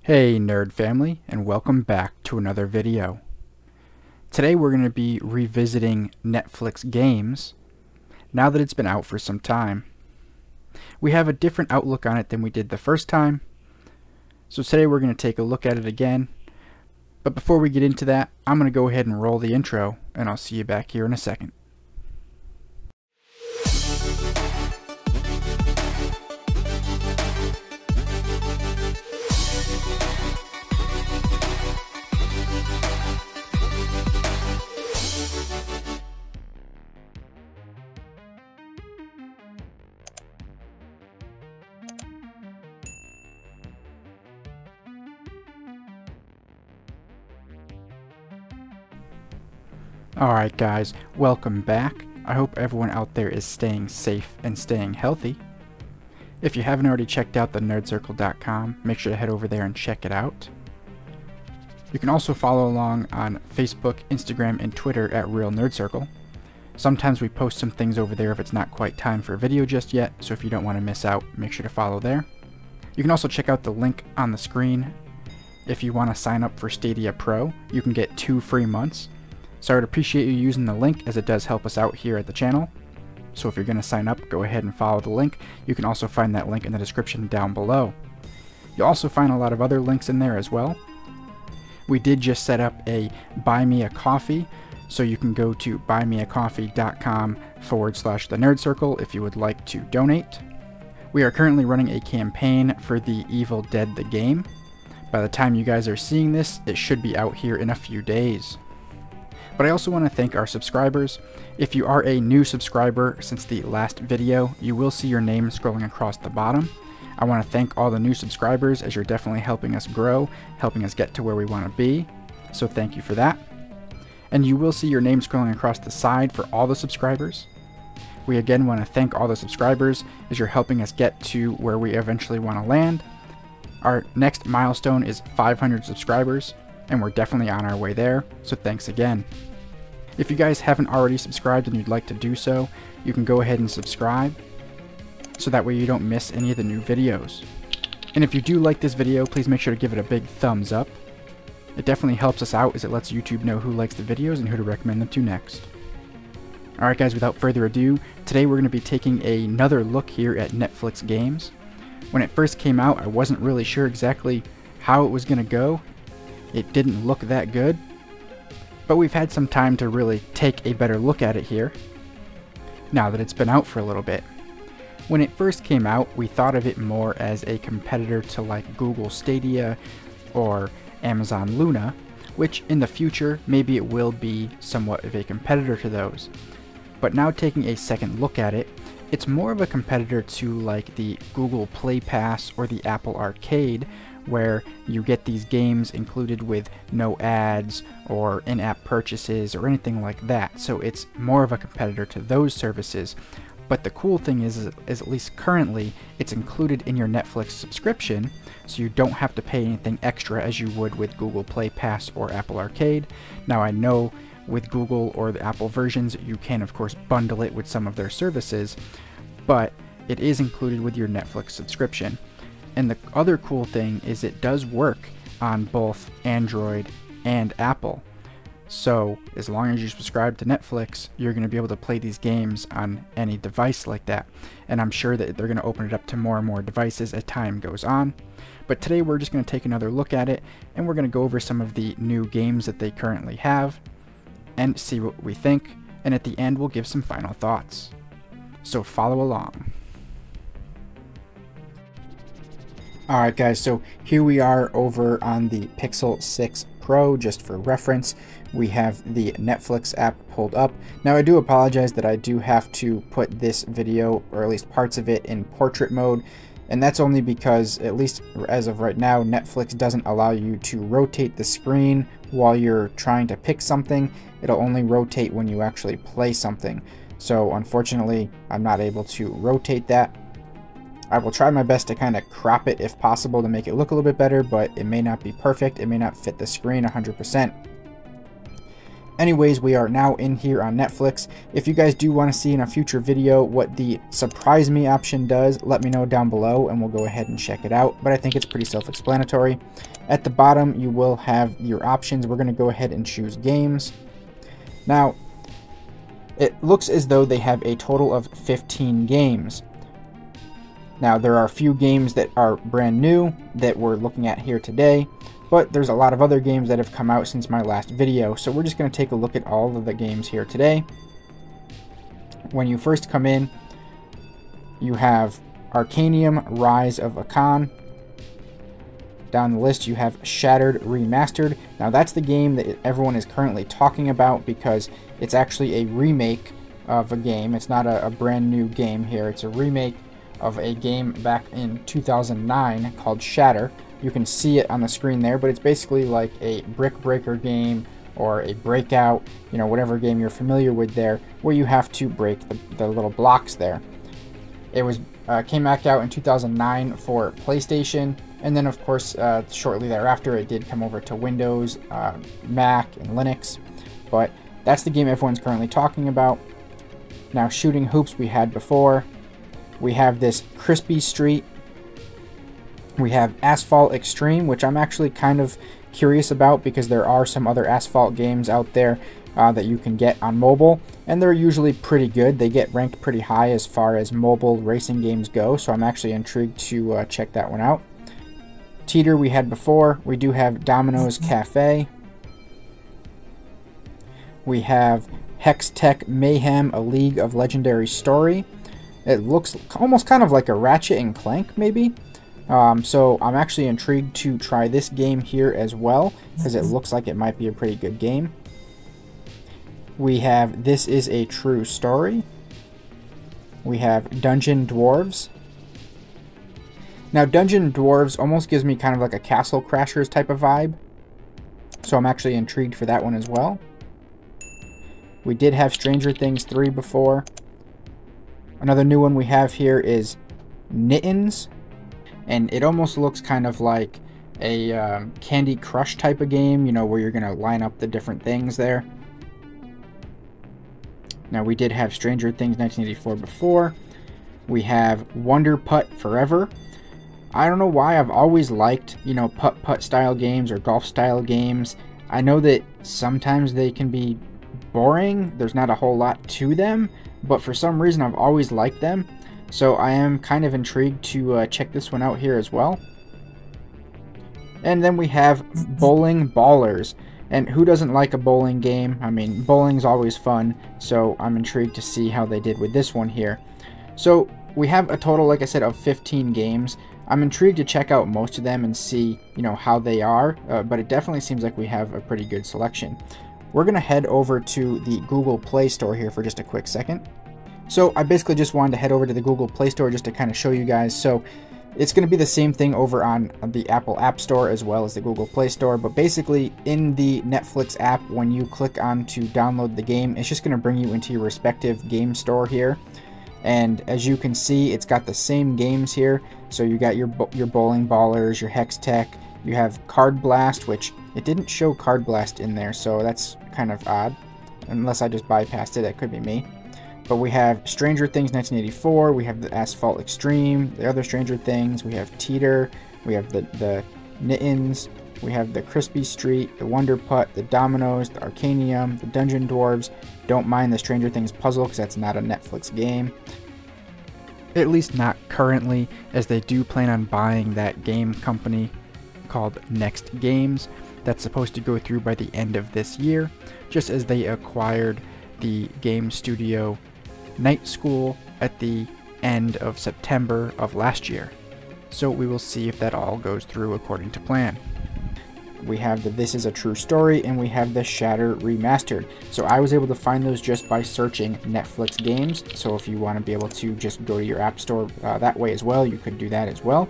Hey nerd family, and welcome back to another video. Today we're going to be revisiting Netflix games now that it's been out for some time. We have a different outlook on it than we did the first time, so today we're going to take a look at it again. But before we get into that, I'm going to go ahead and roll the intro, and I'll see you back here in a second. Alright guys, welcome back. I hope everyone out there is staying safe and staying healthy. If you haven't already checked out the nerdcircle.com, make sure to head over there and check it out. You can also follow along on Facebook, Instagram, and Twitter at Real Nerd Circle. Sometimes we post some things over there if it's not quite time for a video just yet, so if you don't want to miss out, make sure to follow there. You can also check out the link on the screen. If you want to sign up for Stadia Pro, you can get 2 free months. So I would appreciate you using the link, as it does help us out here at the channel. So if you're going to sign up, go ahead and follow the link. You can also find that link in the description down below. You'll also find a lot of other links in there as well. We did just set up a Buy Me a Coffee, so you can go to buymeacoffee.com/thenerdcircle if you would like to donate. We are currently running a campaign for the Evil Dead the game. By the time you guys are seeing this, it should be out here in a few days. But I also want to thank our subscribers. If you are a new subscriber since the last video, you will see your name scrolling across the bottom. I want to thank all the new subscribers, as you're definitely helping us grow, helping us get to where we want to be. So thank you for that. And you will see your name scrolling across the side for all the subscribers. We again want to thank all the subscribers, as you're helping us get to where we eventually want to land. Our next milestone is 500 subscribers. And we're definitely on our way there, so thanks again. If you guys haven't already subscribed and you'd like to do so, you can go ahead and subscribe, so that way you don't miss any of the new videos. And if you do like this video, please make sure to give it a big thumbs up. It definitely helps us out, as it lets YouTube know who likes the videos and who to recommend them to next. Alright guys, without further ado, today we're going to be taking another look here at Netflix games. When it first came out, I wasn't really sure exactly how it was going to go. It didn't look that good, but we've had some time to really take a better look at it here, now that it's been out for a little bit. When it first came out, we thought of it more as a competitor to like Google Stadia or Amazon Luna, which in the future, maybe it will be somewhat of a competitor to those. But now taking a second look at it, it's more of a competitor to like the Google Play Pass or the Apple Arcade, where you get these games included with no ads or in-app purchases or anything like that. So it's more of a competitor to those services. But the cool thing is at least currently, it's included in your Netflix subscription, so you don't have to pay anything extra as you would with Google Play Pass or Apple Arcade. Now I know with Google or the Apple versions, you can of course bundle it with some of their services, but it is included with your Netflix subscription. And the other cool thing is it does work on both Android and Apple. So as long as you subscribe to Netflix, you're going to be able to play these games on any device like that. And I'm sure that they're going to open it up to more and more devices as time goes on. But today we're just going to take another look at it, and we're going to go over some of the new games that they currently have and see what we think. And at the end, we'll give some final thoughts. So follow along. Alright guys, so here we are over on the Pixel 6 Pro. Just for reference, we have the Netflix app pulled up. Now I do apologize that I do have to put this video, or at least parts of it, in portrait mode, and that's only because, at least as of right now, Netflix doesn't allow you to rotate the screen while you're trying to pick something. It'll only rotate when you actually play something. So unfortunately, I'm not able to rotate that. I will try my best to kind of crop it if possible to make it look a little bit better, but it may not be perfect. It may not fit the screen 100%. Anyways, we are now in here on Netflix. If you guys do want to see in a future video what the surprise me option does, let me know down below and we'll go ahead and check it out. But I think it's pretty self-explanatory. At the bottom, you will have your options. We're going to go ahead and choose games. Now, it looks as though they have a total of 15 games. Now, there are a few games that are brand new that we're looking at here today, but there's a lot of other games that have come out since my last video, so we're just going to take a look at all of the games here today. When you first come in, you have Arcanium Rise of Akan. Down the list, you have Shattered Remastered. Now, that's the game that everyone is currently talking about because it's actually a remake of a game. It's not a brand new game here. It's a remake of a game back in 2009 called Shatter. You can see it on the screen there, but it's basically like a brick breaker game or a breakout, you know, whatever game you're familiar with there, where you have to break the little blocks there. It was came back out in 2009 for PlayStation, and then of course shortly thereafter it did come over to Windows, Mac, and Linux. But that's the game everyone's currently talking about. Now, shooting hoops we had before. We have this Crispy Street. We have Asphalt Extreme, which I'm actually kind of curious about because there are some other Asphalt games out there that you can get on mobile, and they're usually pretty good. They get ranked pretty high as far as mobile racing games go, so I'm actually intrigued to check that one out. Teeter we had before. We do have Domino's Cafe. We have Hextech Mayhem, A League of Legendary Story. It looks almost kind of like a Ratchet and Clank, maybe. So I'm actually intrigued to try this game here as well, because it looks like it might be a pretty good game. We have This Is a True Story. We have Dungeon Dwarves. Now, Dungeon Dwarves almost gives me kind of like a Castle Crashers type of vibe, so I'm actually intrigued for that one as well. We did have Stranger Things 3 before. Another new one we have here is Knittens, and it almost looks kind of like a Candy Crush type of game, you know, where you're going to line up the different things there. Now, we did have Stranger Things 1984 before. We have Wonder Putt Forever. I don't know why, I've always liked, you know, putt-putt style games or golf style games. I know that sometimes they can be boring, there's not a whole lot to them, but for some reason I've always liked them, so I am kind of intrigued to check this one out here as well. And then we have Bowling Ballers, and who doesn't like a bowling game? I mean, bowling's always fun, so I'm intrigued to see how they did with this one here. So we have a total, like I said, of 15 games. I'm intrigued to check out most of them and see, you know, how they are, but it definitely seems like we have a pretty good selection. We're going to head over to the Google Play Store here for just a quick second. So I basically just wanted to head over to the Google Play Store just to kind of show you guys. So it's going to be the same thing over on the Apple App Store as well as the Google Play Store. But basically in the Netflix app, when you click on to download the game, it's just going to bring you into your respective game store here. And as you can see, it's got the same games here. So you got your Bowling Ballers, your Hextech, you have Card Blast, which it didn't show Card Blast in there, so that's kind of odd. Unless I just bypassed it, that could be me. But we have Stranger Things 1984, we have the Asphalt Extreme, the other Stranger Things, we have Teeter, we have the Knittens, we have the Crispy Street, the Wonder Putt, the Dominoes, the Arcanium, the Dungeon Dwarves. Don't mind the Stranger Things puzzle because that's not a Netflix game. At least not currently, as they do plan on buying that game company called Next Games. That's supposed to go through by the end of this year, just as they acquired the game studio Night School at the end of September of last year. So we will see if that all goes through according to plan. We have the This Is a True Story, and we have the Shatter Remastered. So I was able to find those just by searching Netflix games. So if you want to be able to just go to your app store that way as well, you could do that as well.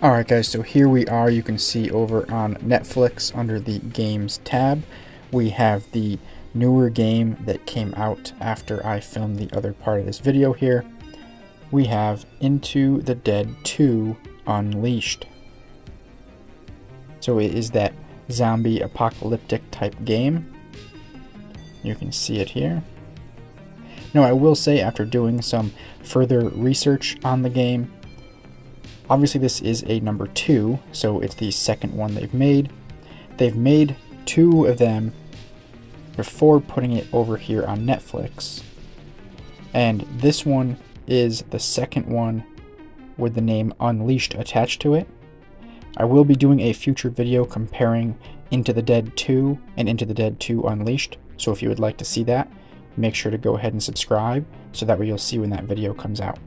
Alright guys, so here we are. You can see over on Netflix under the Games tab, we have the newer game that came out after I filmed the other part of this video here. We have Into the Dead 2 Unleashed. So it is that zombie apocalyptic type game. You can see it here. Now, I will say, after doing some further research on the game, obviously this is a number 2, so it's the second one they've made. They've made 2 of them before putting it over here on Netflix. And this one is the second one with the name Unleashed attached to it. I will be doing a future video comparing Into the Dead 2 and Into the Dead 2 Unleashed, so if you would like to see that, make sure to go ahead and subscribe, so that way you'll see when that video comes out.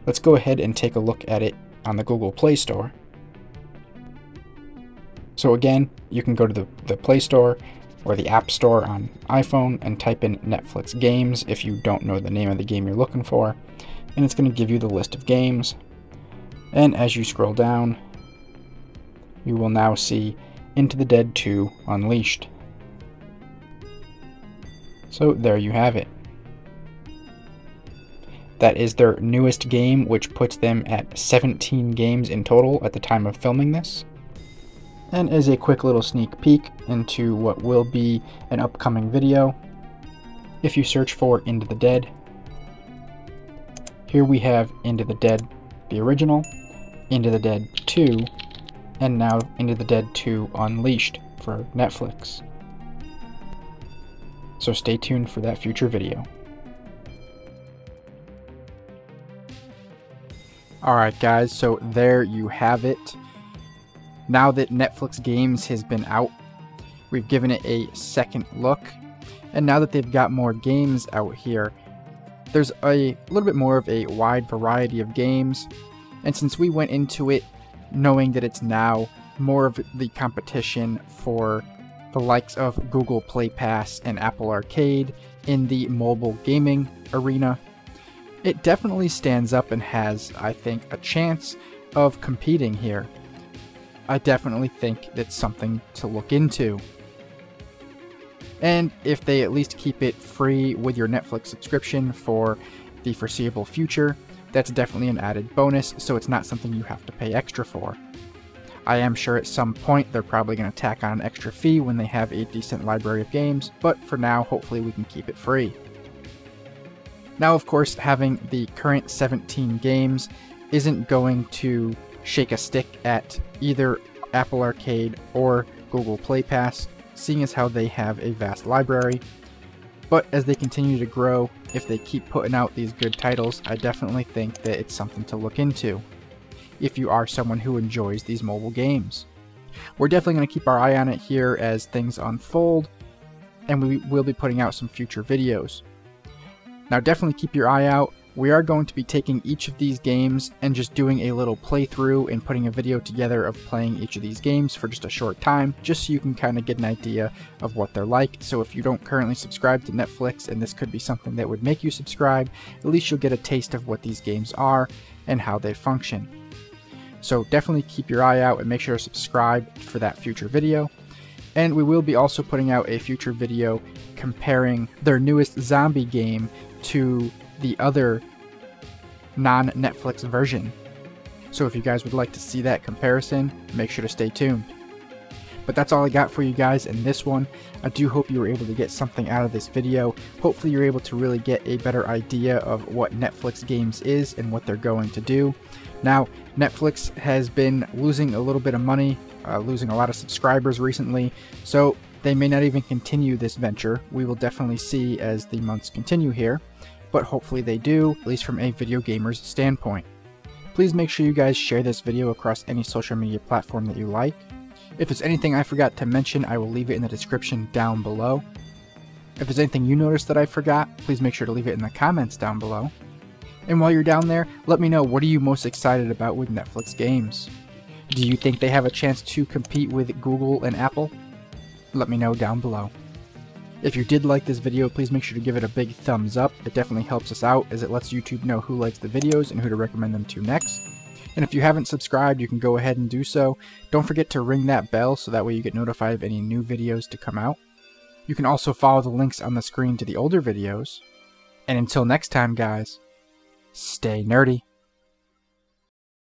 Let's go ahead and take a look at it on the Google Play Store. So again, you can go to the Play Store or the App Store on iPhone and type in Netflix Games if you don't know the name of the game you're looking for, and it's going to give you the list of games. And as you scroll down, you will now see Into the Dead 2 Unleashed. So there you have it. That is their newest game, which puts them at 17 games in total at the time of filming this. And as a quick little sneak peek into what will be an upcoming video, if you search for Into the Dead, here we have Into the Dead, the original, Into the Dead 2, and now Into the Dead 2 Unleashed for Netflix. So stay tuned for that future video. Alright guys, so there you have it. Now that Netflix Games has been out, we've given it a second look, and now that they've got more games out here, there's a little bit more of a wide variety of games, and since we went into it knowing that it's now more of the competition for the likes of Google Play Pass and Apple Arcade in the mobile gaming arena, it definitely stands up and has, I think, a chance of competing here. I definitely think that's something to look into. And if they at least keep it free with your Netflix subscription for the foreseeable future, that's definitely an added bonus, so it's not something you have to pay extra for. I am sure at some point they're probably going to tack on an extra fee when they have a decent library of games, but for now, hopefully we can keep it free. Now, of course, having the current 17 games isn't going to shake a stick at either Apple Arcade or Google Play Pass, seeing as how they have a vast library. But as they continue to grow, if they keep putting out these good titles, I definitely think that it's something to look into if you are someone who enjoys these mobile games. We're definitely going to keep our eye on it here as things unfold, and we will be putting out some future videos. Now definitely keep your eye out. We are going to be taking each of these games and just doing a little playthrough and putting a video together of playing each of these games for just a short time, just so you can kind of get an idea of what they're like. So if you don't currently subscribe to Netflix, and this could be something that would make you subscribe, at least you'll get a taste of what these games are and how they function. So definitely keep your eye out and make sure to subscribe for that future video. And we will be also putting out a future video comparing their newest zombie game to the other non-Netflix version. So if you guys would like to see that comparison, make sure to stay tuned. But that's all I got for you guys in this one. I do hope you were able to get something out of this video. Hopefully you're able to really get a better idea of what Netflix Games is and what they're going to do. Now, Netflix has been losing a little bit of money, losing a lot of subscribers recently, so they may not even continue this venture. We will definitely see as the months continue here, but hopefully they do, at least from a video gamer's standpoint. Please make sure you guys share this video across any social media platform that you like. If there's anything I forgot to mention, I will leave it in the description down below. If there's anything you noticed that I forgot, please make sure to leave it in the comments down below. And while you're down there, let me know, what are you most excited about with Netflix Games? Do you think they have a chance to compete with Google and Apple? Let me know down below. If you did like this video, please make sure to give it a big thumbs up. It definitely helps us out, as it lets YouTube know who likes the videos and who to recommend them to next. And if you haven't subscribed, you can go ahead and do so. Don't forget to ring that bell so that way you get notified of any new videos to come out. You can also follow the links on the screen to the older videos. And until next time, guys, stay nerdy.